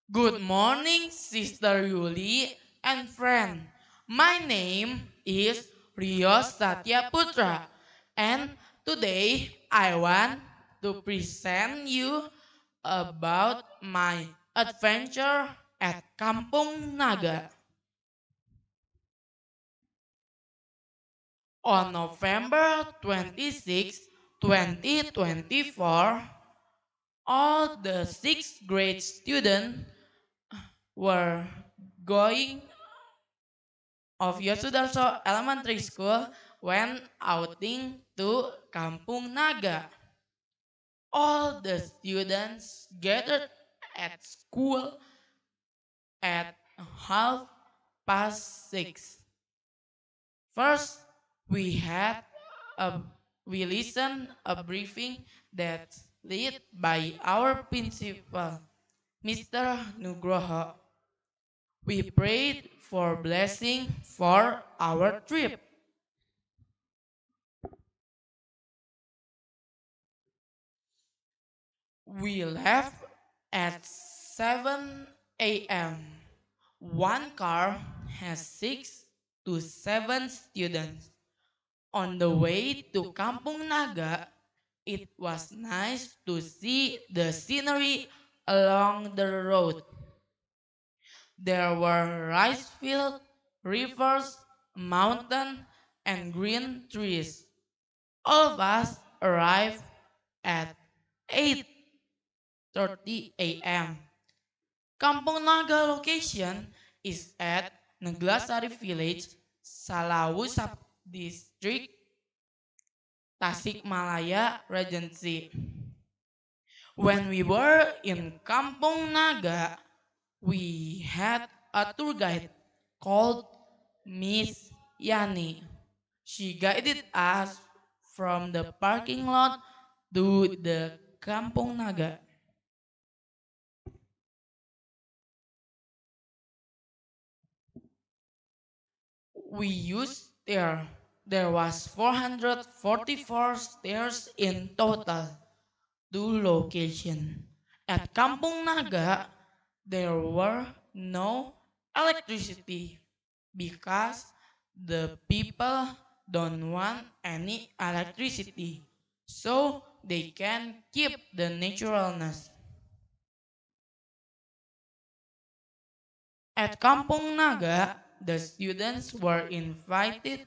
Good morning, Sister Yuli and friend. My name is Rio Satya Putra, and today I want to present you about my adventure at Kampung Naga. On November 26, 2024, all the sixth grade students were going of Yosudarso Elementary School went outing to Kampung Naga. All the students gathered at school at 6:30. First, we had a we listened a briefing that led by our principal, Mr. Nugroho. We prayed for blessing for our trip. We left at 7 a.m. One car has 6 to 7 students. On the way to Kampung Naga, it was nice to see the scenery along the road. There were rice fields, rivers, mountains, and green trees. All of us arrived at 8:30 a.m. Kampung Naga location is at Neglasari Village, Salawu Sub District, Tasikmalaya Regency. When we were in Kampung Naga, we had a tour guide called Miss Yani. She guided us from the parking lot to the Kampung Naga. We used there was 444 stairs in total, two location. At Kampung Naga, there were no electricity because the people don't want any electricity, so they can keep the naturalness. At Kampung Naga, the students were invited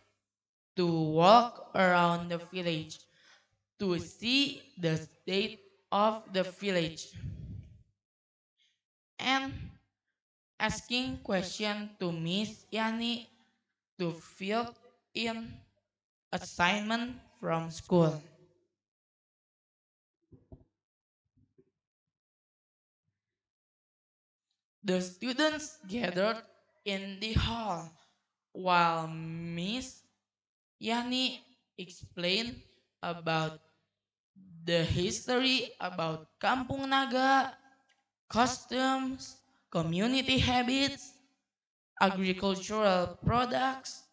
to walk around the village to see the state of the village and asking questions to Miss Yani to fill in assignment from school. The students gathered in the hall while Miss Yani explained about the history about Kampung Naga, customs, community habits, agricultural products,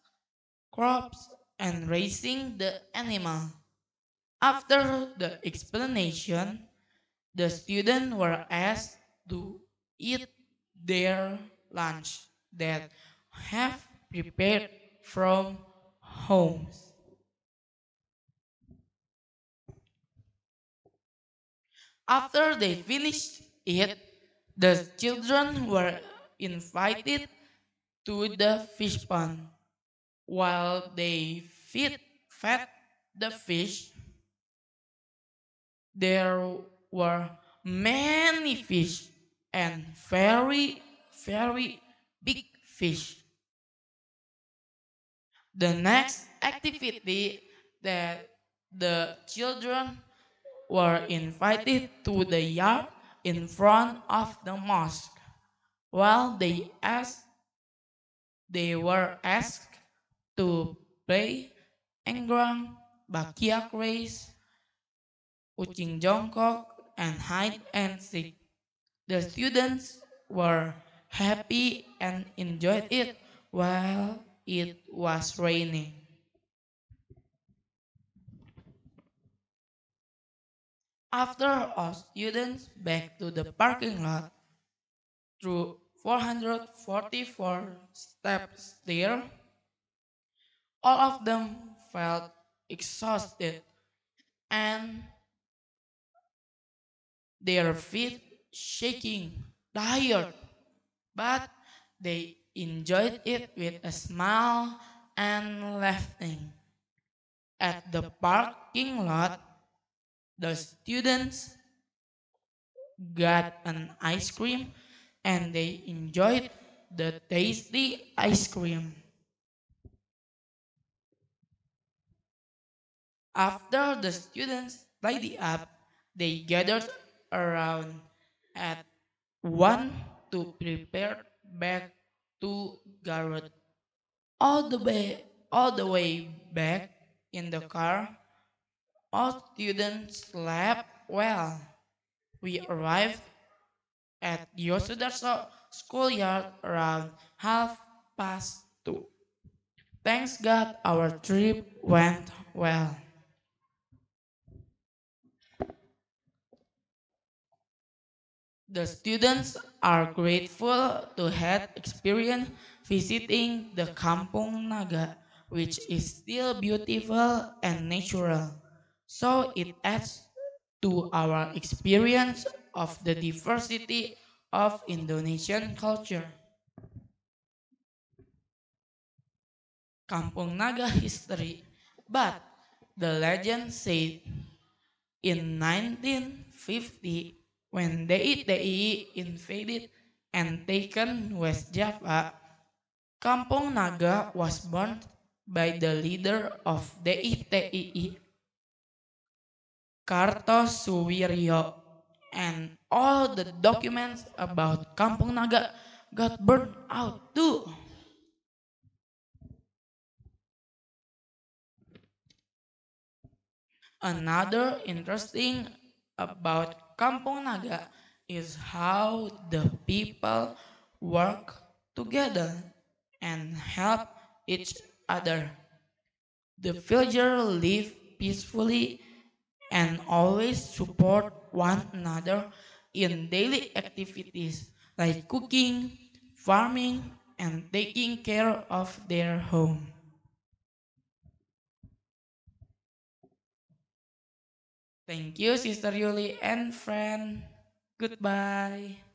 crops, and raising the animal. After the explanation, the students were asked to eat their lunch that have prepared from homes. After they finished it, the children were invited to the fish pond. While they fed the fish, there were many fish and very big fish. The next activity that the children were invited to the yard in front of the mosque. While they were asked to play enggrang, bakiak race, ucing jongkok, and hide and seek. The students were happy and enjoyed it while it was raining. After all students back to the parking lot, through 444 steps there. All of them felt exhausted and their feet shaking, tired, but they enjoyed it with a smile and laughing. At the parking lot, the students got an ice cream and they enjoyed the tasty ice cream. After the students tidied up, they gathered around at one to prepare back to Garut. All the way back in the car, all students slept well. We arrived at Yosudarso schoolyard around 2:30. Thanks God our trip went well. The students are grateful to have experience visiting the Kampung Naga, which is still beautiful and natural. So it adds to our experience of the diversity of Indonesian culture. Kampung Naga history. But the legend said in 1950, when DITI invaded and taken West Java, Kampung Naga was burned by the leader of DITI, Kartosuwiryo, and all the documents about Kampung Naga got burned out too. Another interesting about Kampung Naga is how the people work together and help each other. The villagers live peacefully and always support one another in daily activities like cooking, farming, and taking care of their home. Thank you, Sister Yuli and friend. Goodbye.